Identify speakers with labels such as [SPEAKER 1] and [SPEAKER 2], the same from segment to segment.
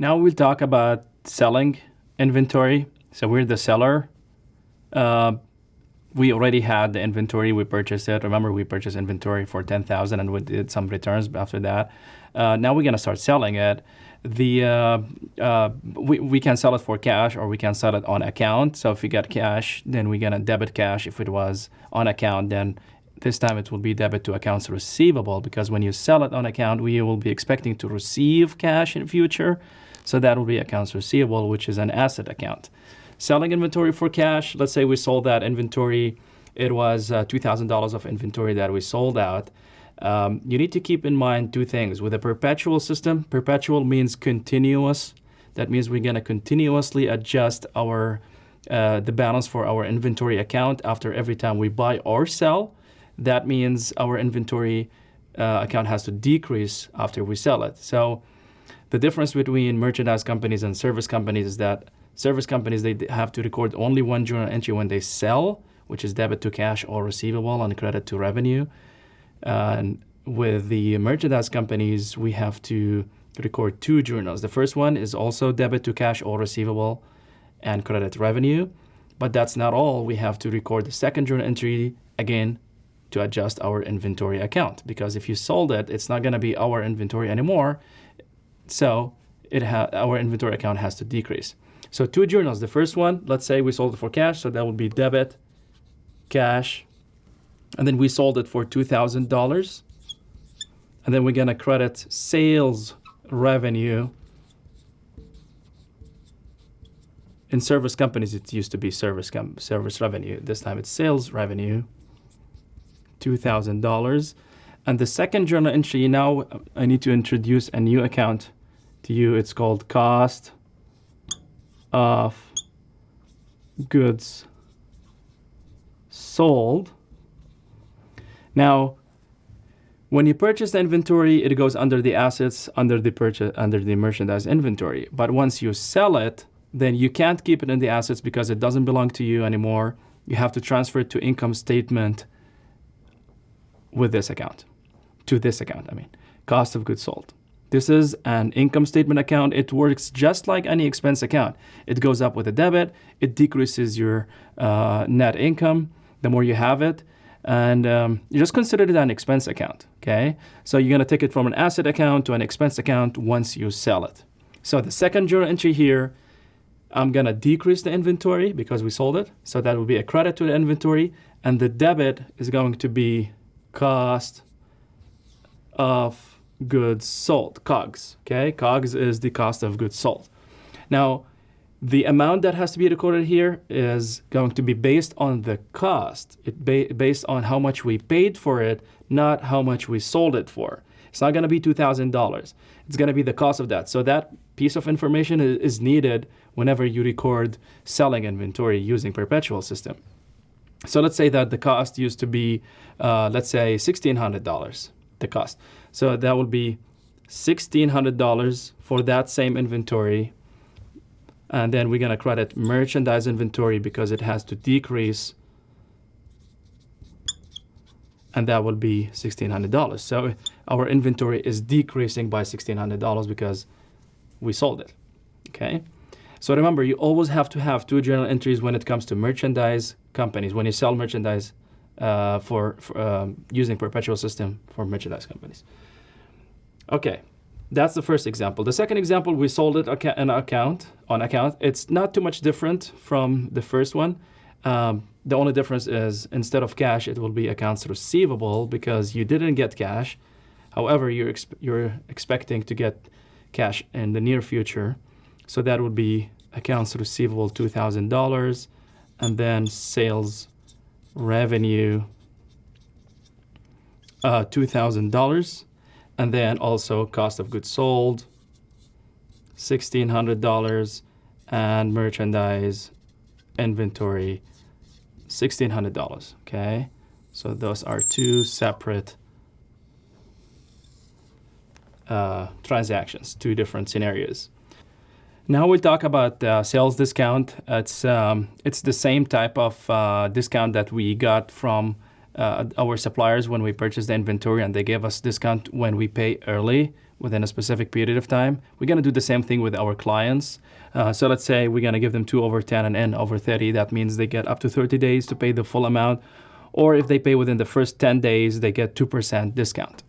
[SPEAKER 1] Now we'll talk about selling inventory. So we're the seller. We already had the inventory. We purchased it. Remember, we purchased inventory for $10,000 and we did some returns after that. Now we're gonna start selling it. We can sell it for cash or we can sell it on account. So if we get cash, then we're gonna debit cash. If it was on account, then this time it will be debit to accounts receivable, because when you sell it on account, we will be expecting to receive cash in future. So that will be accounts receivable, which is an asset account. Selling inventory for cash, let's say we sold that inventory. It was $2,000 of inventory that we sold out. You need to keep in mind two things. With a perpetual system, perpetual means continuous. That means we're gonna continuously adjust the balance for our inventory account after every time we buy or sell. That means our inventory account has to decrease after we sell it. So the difference between merchandise companies and service companies is that service companies, they have to record only one journal entry when they sell, which is debit to cash or receivable and credit to revenue. And with the merchandise companies, we have to record two journals. The first one is also debit to cash or receivable and credit revenue, but that's not all. We have to record the second journal entry again to adjust our inventory account, because if you sold it, it's not going to be our inventory anymore. So our inventory account has to decrease. So two journals. The first one, let's say we sold it for cash, so that would be debit, cash, and then we sold it for $2,000. And then we're gonna credit sales revenue. In service companies, it used to be service revenue. This time it's sales revenue, $2,000. And the second journal entry, now I need to introduce a new account to you. It's called cost of goods sold. Now, when you purchase the inventory, it goes under the assets, under the merchandise inventory. But once you sell it, then you can't keep it in the assets because it doesn't belong to you anymore. You have to transfer it to income statement with this account, cost of goods sold. This is an income statement account. It works just like any expense account. It goes up with a debit. It decreases your net income the more you have it. And you just consider it an expense account, okay? So you're gonna take it from an asset account to an expense account once you sell it. So the second journal entry here, I'm gonna decrease the inventory because we sold it. So that will be a credit to the inventory. And the debit is going to be cost of goods sold, COGS, okay? COGS is the cost of goods sold. Now, the amount that has to be recorded here is going to be based on the cost. Based on how much we paid for it, not how much we sold it for. It's not gonna be $2,000. It's gonna be the cost of that. So that piece of information is needed whenever you record selling inventory using perpetual system. So let's say that the cost used to be, let's say $1,600, the cost. So that would be $1,600 for that same inventory. And then we're gonna credit merchandise inventory because it has to decrease. And that will be $1,600. So our inventory is decreasing by $1,600 because we sold it, okay? So remember, you always have to have two journal entries when it comes to merchandise companies, when you sell merchandise for using perpetual system for merchandise companies. Okay, that's the first example. The second example, we sold it on account. It's not too much different from the first one. The only difference is instead of cash, it will be accounts receivable because you didn't get cash. However, you're expecting to get cash in the near future. So that would be accounts receivable $2,000, and then sales revenue $2,000, and then also cost of goods sold $1,600, and merchandise inventory $1,600. Okay, so those are two separate transactions, two different scenarios. Now we'll talk about sales discount. It's the same type of discount that we got from our suppliers when we purchased the inventory, and they gave us discount when we pay early, within a specific period of time. We're going to do the same thing with our clients. So let's say we're going to give them 2 over 10 and N over 30. That means they get up to 30 days to pay the full amount. Or if they pay within the first 10 days, they get 2% discount.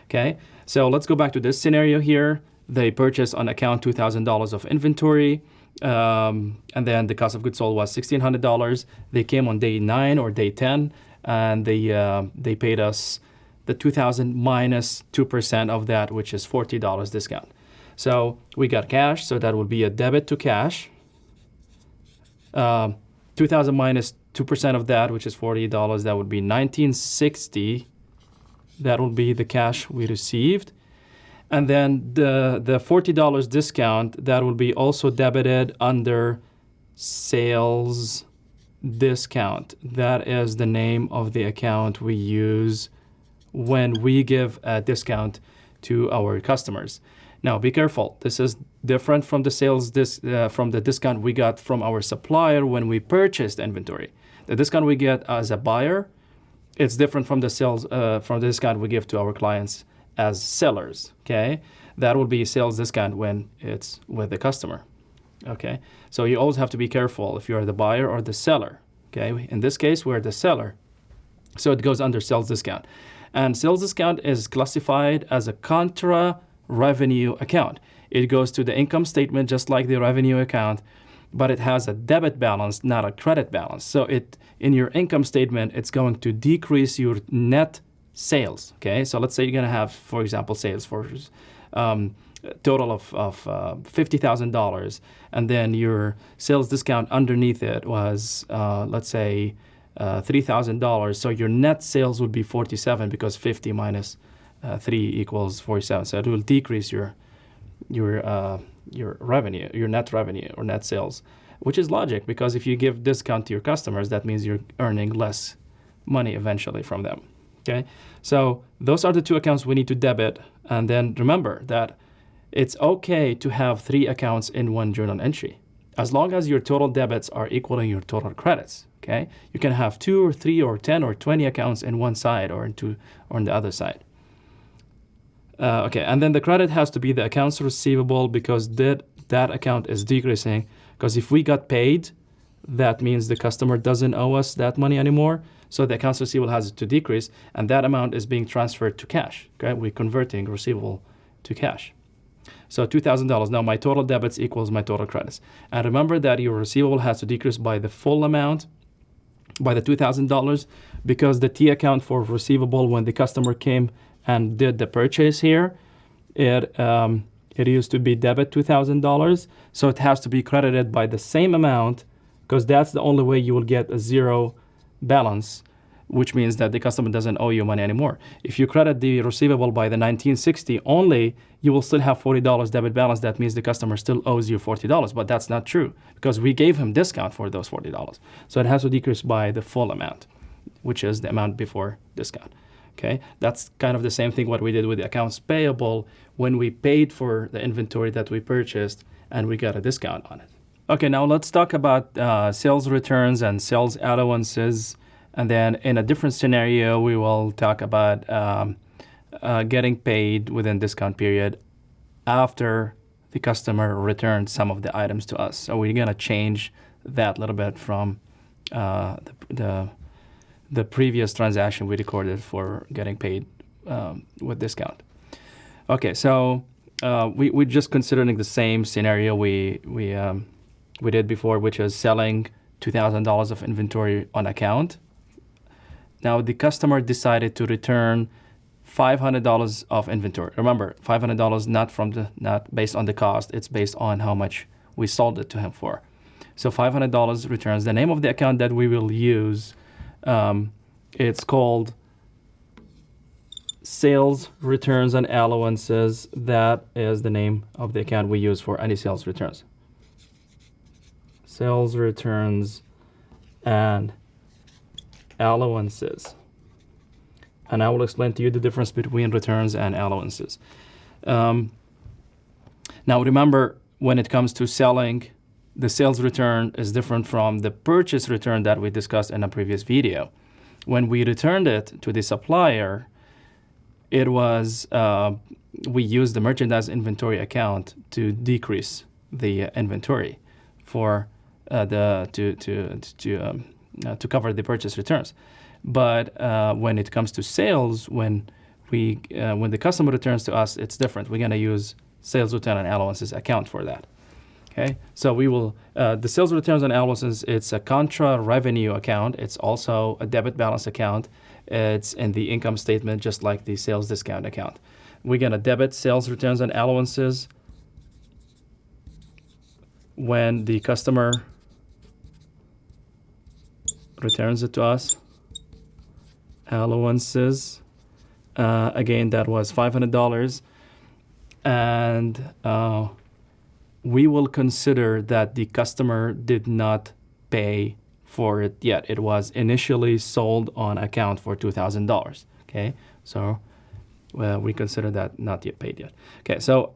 [SPEAKER 1] Okay, so let's go back to this scenario here. They purchased on account $2,000 of inventory, and then the cost of goods sold was $1,600. They came on day 9 or day 10, and they paid us the $2,000 minus 2% of that, which is $40 discount. So we got cash, so that would be a debit to cash. 2,000 minus 2% of that, which is $40, that would be $1,960. That will be the cash we received. And then the $40 discount, that will be also debited under sales discount. That is the name of the account we use when we give a discount to our customers. Now, be careful. This is different from the from the discount we got from our supplier when we purchased inventory. The discount we get as a buyer, it's different from the discount we give to our clients as sellers. Okay, that will be sales discount when it's with the customer. Okay, so you always have to be careful if you're the buyer or the seller. Okay, in this case, we're the seller, so it goes under sales discount, and sales discount is classified as a contra revenue account. It goes to the income statement just like the revenue account, but it has a debit balance, not a credit balance. So in your income statement, it's going to decrease your net sales. Okay, so let's say you're going to have, for example, sales for total of $50,000, and then your sales discount underneath it was, let's say, $3,000. So your net sales would be 47 because 50 minus 3 equals 47. So it will decrease your revenue, your net revenue or net sales, which is logic because if you give discount to your customers, that means you're earning less money eventually from them. Okay, so those are the 2 accounts we need to debit. And then remember that it's okay to have 3 accounts in one journal entry, as long as your total debits are equaling your total credits. Okay, you can have 2 or 3 or 10 or 20 accounts in one side or on the other side. Okay, and then the credit has to be the accounts receivable because that account is decreasing. Because if we got paid, that means the customer doesn't owe us that money anymore. So the accounts receivable has to decrease, and that amount is being transferred to cash. Okay, we're converting receivable to cash. So $2,000. Now my total debits equals my total credits. And remember that your receivable has to decrease by the full amount, by the $2,000, because the T account for receivable when the customer came and did the purchase here, it used to be debit $2,000, so it has to be credited by the same amount, because that's the only way you will get a zero balance, which means that the customer doesn't owe you money anymore. If you credit the receivable by the $1,960 only, you will still have $40 debit balance. That means the customer still owes you $40, but that's not true because we gave him discount for those $40. So it has to decrease by the full amount, which is the amount before discount. Okay, that's kind of the same thing what we did with the accounts payable when we paid for the inventory that we purchased and we got a discount on it. Okay, now let's talk about sales returns and sales allowances. And then in a different scenario, we will talk about getting paid within discount period after the customer returned some of the items to us. So we're going to change that a little bit from the previous transaction we recorded for getting paid with discount. Okay, so we're just considering the same scenario we did before, which is selling $2,000 of inventory on account. Now the customer decided to return $500 of inventory. Remember, $500 not based on the cost; it's based on how much we sold it to him for. So $500 returns. The name of the account that we will use, it's called Sales Returns and Allowances. That is the name of the account we use for any sales returns. Sales Returns and Allowances. And I will explain to you the difference between returns and allowances. Now remember, when it comes to selling, the sales return is different from the purchase return that we discussed in a previous video. When we returned it to the supplier, it was we use the merchandise inventory account to decrease the inventory for to cover the purchase returns. But when it comes to sales, when the customer returns to us, it's different. We're going to use sales return and allowances account for that. Okay, so we will the sales returns and allowances. It's a contra revenue account. It's also a debit balance account. It's in the income statement, just like the sales discount account. We're going to debit sales returns and allowances when the customer returns it to us. Allowances, again, that was $500. And we will consider that the customer did not pay for it yet. It was initially sold on account for $2,000. Okay, so we consider that not yet paid yet. Okay, so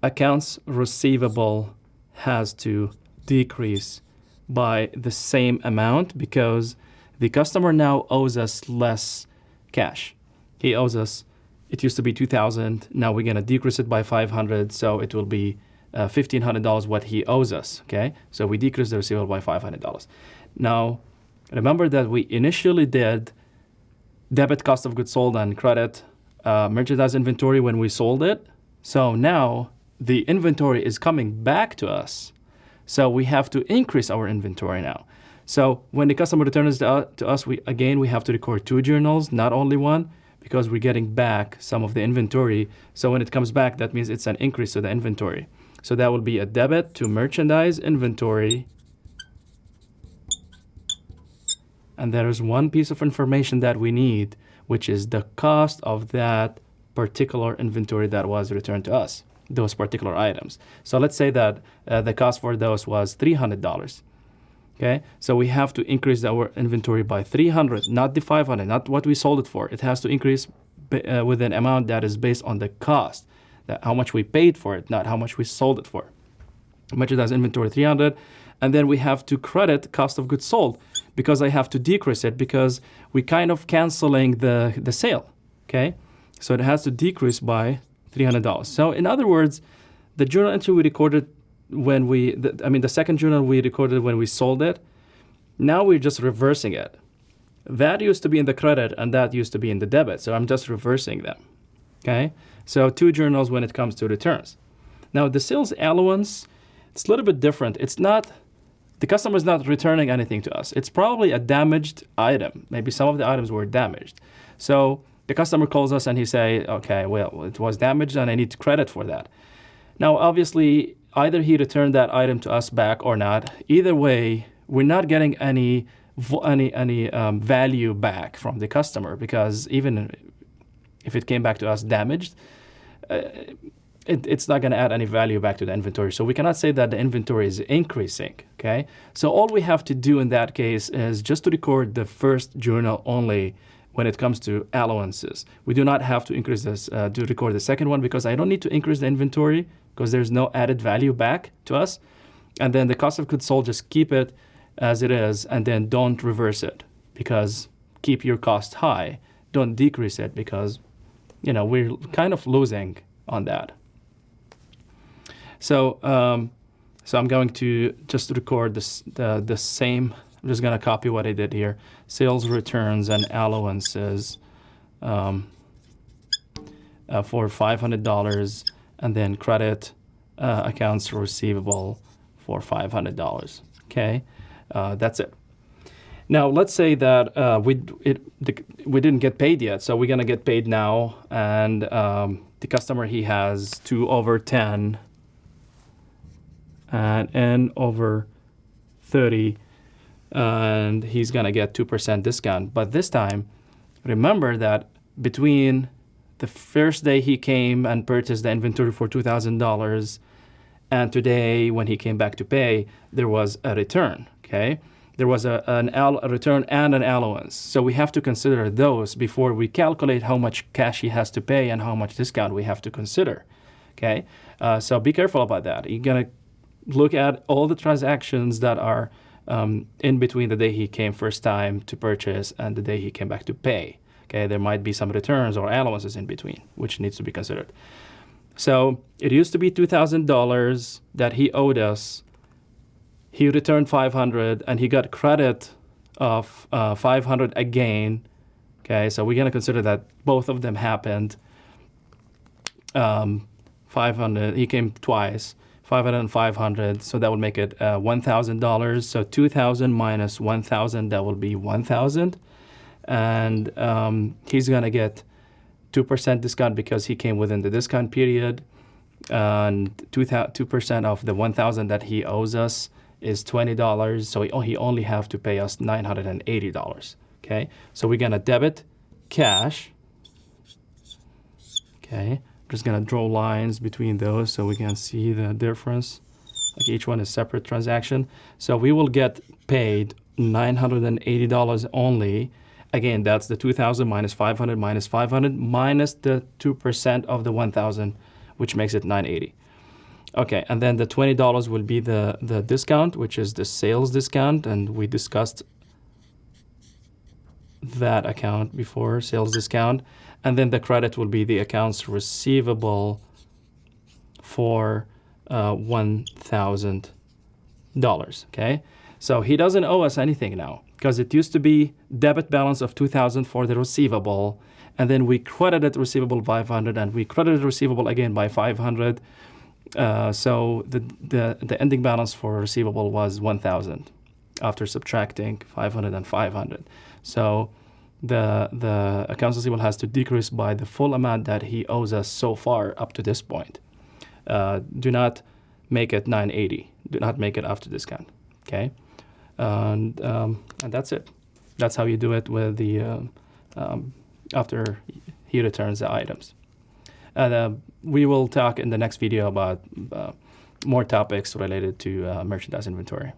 [SPEAKER 1] accounts receivable has to decrease by the same amount because the customer now owes us less cash. He owes us, it used to be $2,000. Now we're going to decrease it by $500, so it will be $1,500 what he owes us. Okay, so we decrease the receivable by $500. Now, remember that we initially did debit cost of goods sold and credit merchandise inventory when we sold it. So now the inventory is coming back to us. So we have to increase our inventory now. So when the customer returns to us, we have to record 2 journals, not only one, because we're getting back some of the inventory. So when it comes back, that means it's an increase to the inventory. So that will be a debit to merchandise inventory. And there is one piece of information that we need, which is the cost of that particular inventory that was returned to us, those particular items. So let's say that the cost for those was $300. Okay, so we have to increase our inventory by $300, not the $500, not what we sold it for. It has to increase with an amount that is based on the cost, that how much we paid for it, not how much we sold it for. Merchandise inventory $300, and then we have to credit cost of goods sold because I have to decrease it because we kind of canceling the sale. Okay, so it has to decrease by $300. So in other words, the journal entry we recorded when the second journal we recorded when we sold it, now we're just reversing it. That used to be in the credit and that used to be in the debit. So I'm just reversing them. Okay, so 2 journals when it comes to returns. Now the sales allowance, it's a little bit different. It's not, the customer is not returning anything to us. It's probably a damaged item. Maybe some of the items were damaged. So the customer calls us and he say, okay, well, it was damaged and I need credit for that. Now, obviously, either he returned that item to us back or not. Either way, we're not getting any value back from the customer because even if it came back to us damaged, it's not going to add any value back to the inventory. So we cannot say that the inventory is increasing. Okay. So all we have to do in that case is just to record the first journal only when it comes to allowances. We do not have to increase this to record the second one because I don't need to increase the inventory because there's no added value back to us. And then the cost of goods sold, just keep it as it is and then don't reverse it because keep your cost high. Don't decrease it because, we're kind of losing on that. So I'm going to just record the same. I'm just going to copy what I did here. Sales returns and allowances for $500 and then credit accounts receivable for $500. Okay, that's it. Now let's say that we didn't get paid yet, so we're going to get paid now, and the customer, he has 2/10 and N/30. And he's going to get 2% discount. But this time, remember that between the first day he came and purchased the inventory for $2,000 and today when he came back to pay, there was a return, okay? There was a return and an allowance. So we have to consider those before we calculate how much cash he has to pay and how much discount we have to consider, okay? So be careful about that. You're going to look at all the transactions that are in between the day he came first time to purchase and the day he came back to pay. Okay, there might be some returns or allowances in between, which needs to be considered. So it used to be $2,000 that he owed us. He returned 500 and he got credit of 500 again. Okay, so we're going to consider that both of them happened. 500, he came twice, 500 and 500, so that would make it $1,000. So 2,000 minus 1,000, that will be 1,000. And he's going to get 2% discount because he came within the discount period. And 2% of the 1,000 that he owes us is $20. So he only have to pay us $980. Okay, so we're going to debit cash. Okay, I'm just going to draw lines between those so we can see the difference. Like each one is separate transaction. So we will get paid $980 only. Again, that's the 2,000 minus 500 minus 500 minus the 2% of the 1,000, which makes it $980. Okay, and then the $20 will be the discount, which is the sales discount, and we discussed that account before, sales discount. And then the credit will be the accounts receivable for $1,000. Okay, so he doesn't owe us anything now because it used to be debit balance of 2,000 for the receivable, and then we credited receivable 500, and we credited receivable again by 500. So the ending balance for receivable was 1,000 after subtracting 500 and 500. So the accounts receivable has to decrease by the full amount that he owes us so far up to this point. Do not make it 980. Do not make it after discount. Okay, and that's it. That's how you do it with the after he returns the items. And we will talk in the next video about more topics related to merchandise inventory.